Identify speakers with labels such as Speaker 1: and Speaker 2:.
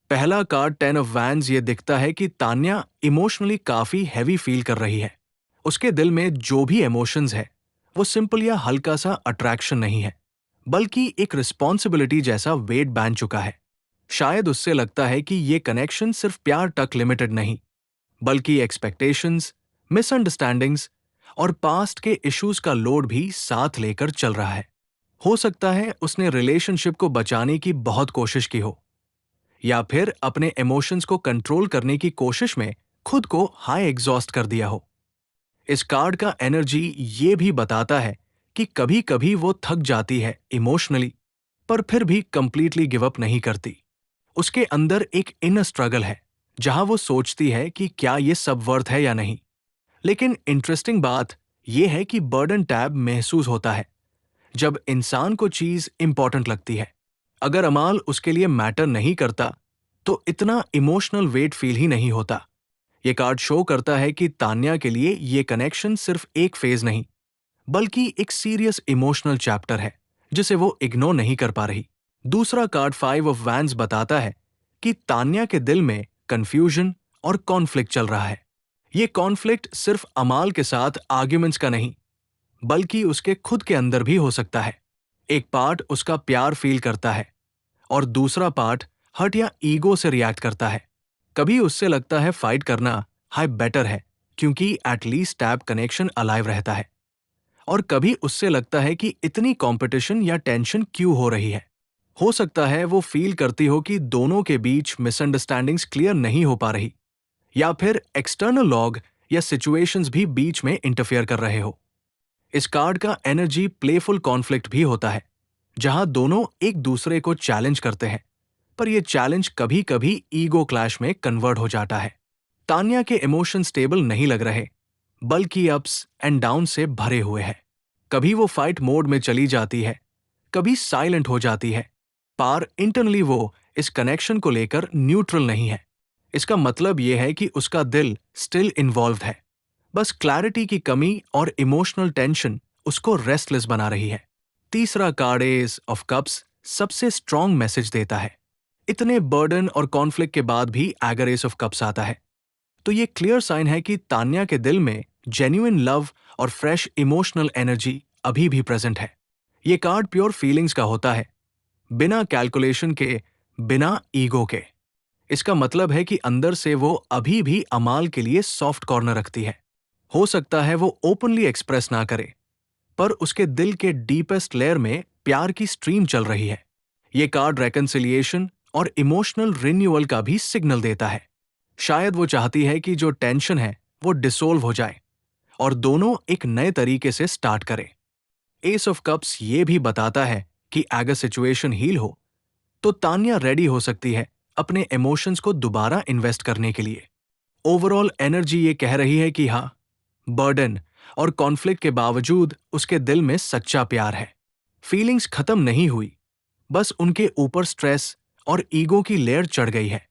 Speaker 1: पहला card 10 of wands ये दिखता है कि तान्या इमोशनली काफी हैवी फील कर रही है। उसके दिल में जो भी इमोशंस है वो सिंपल या हल्का सा अट्रैक्शन नहीं है, बल्कि एक रिस्पॉन्सिबिलिटी जैसा वेट बांध चुका है। शायद उससे लगता है कि ये कनेक्शन सिर्फ प्यार तक लिमिटेड नहीं, बल्कि एक्सपेक्टेशंस, मिसअंडरस्टैंडिंग्स और पास्ट के इश्यूज का लोड भी साथ लेकर चल रहा है। हो सकता है उसने रिलेशनशिप को बचाने की बहुत कोशिश की हो, या फिर अपने इमोशंस को कंट्रोल करने की कोशिश में खुद को हाई एग्जॉस्ट कर दिया हो। इस कार्ड का एनर्जी ये भी बताता है कि कभी कभी वो थक जाती है इमोशनली, पर फिर भी कंप्लीटली गिव अप नहीं करती। उसके अंदर एक इनर स्ट्रगल है जहां वो सोचती है कि क्या ये सब वर्थ है या नहीं। लेकिन इंटरेस्टिंग बात यह है कि बर्डन टैब महसूस होता है जब इंसान को चीज इंपॉर्टेंट लगती है। अगर अमाल उसके लिए मैटर नहीं करता तो इतना इमोशनल वेट फील ही नहीं होता। ये कार्ड शो करता है कि तान्या के लिए ये कनेक्शन सिर्फ एक फेज नहीं, बल्कि एक सीरियस इमोशनल चैप्टर है जिसे वो इग्नोर नहीं कर पा रही। दूसरा कार्ड 5 ऑफ वैंड्स बताता है कि तान्या के दिल में कंफ्यूजन और कॉन्फ्लिक्ट चल रहा है। ये कॉन्फ्लिक्ट सिर्फ अमाल के साथ आर्ग्यूमेंट्स का नहीं, बल्कि उसके खुद के अंदर भी हो सकता है। एक पार्ट उसका प्यार फील करता है और दूसरा पार्ट हर्ट या ईगो से रिएक्ट करता है। कभी उससे लगता है फाइट करना हाई बेटर है क्योंकि एटलीस्ट टैब कनेक्शन अलाइव रहता है, और कभी उससे लगता है कि इतनी कंपटीशन या टेंशन क्यों हो रही है। हो सकता है वो फील करती हो कि दोनों के बीच मिसअंडरस्टैंडिंग्स क्लियर नहीं हो पा रही, या फिर एक्सटर्नल लॉग या सिचुएशंस भी बीच में इंटरफेयर कर रहे हो। इस कार्ड का एनर्जी प्लेफुल कॉन्फ्लिक्ट भी होता है, जहां दोनों एक दूसरे को चैलेंज करते हैं, पर यह चैलेंज कभी कभी ईगो क्लैश में कन्वर्ट हो जाता है। तान्या के इमोशन स्टेबल नहीं लग रहे, बल्कि अप्स एंड डाउन से भरे हुए हैं। कभी वो फाइट मोड में चली जाती है, कभी साइलेंट हो जाती है, पर इंटरनली वो इस कनेक्शन को लेकर न्यूट्रल नहीं है। इसका मतलब यह है कि उसका दिल स्टिल इन्वॉल्व्ड है, बस क्लैरिटी की कमी और इमोशनल टेंशन उसको रेस्टलेस बना रही है। तीसरा कार्ड एस ऑफ कप्स सबसे स्ट्रॉन्ग मैसेज देता है। इतने बर्डन और कॉन्फ्लिक्ट के बाद भी अगर एस ऑफ कप्स आता है तो ये क्लियर साइन है कि तान्या के दिल में जेन्युइन लव और फ्रेश इमोशनल एनर्जी अभी भी प्रेजेंट है। ये कार्ड प्योर फीलिंग्स का होता है, बिना कैलकुलेशन के, बिना ईगो के। इसका मतलब है कि अंदर से वो अभी भी अमाल के लिए सॉफ्ट कॉर्नर रखती है। हो सकता है वो ओपनली एक्सप्रेस ना करे, पर उसके दिल के डीपेस्ट लेयर में प्यार की स्ट्रीम चल रही है। ये कार्ड रेकन्सिलिएशन और इमोशनल रिन्यूअल का भी सिग्नल देता है। शायद वो चाहती है कि जो टेंशन है वो डिसोल्व हो जाए और दोनों एक नए तरीके से स्टार्ट करें। एस ऑफ कप्स ये भी बताता है कि अगर सिचुएशन हील हो तो तान्या रेडी हो सकती है अपने इमोशंस को दोबारा इन्वेस्ट करने के लिए। ओवरऑल एनर्जी ये कह रही है कि हाँ, बर्डन और कॉन्फ्लिक्ट के बावजूद उसके दिल में सच्चा प्यार है। फीलिंग्स खत्म नहीं हुई, बस उनके ऊपर स्ट्रेस और ईगो की लेयर चढ़ गई है।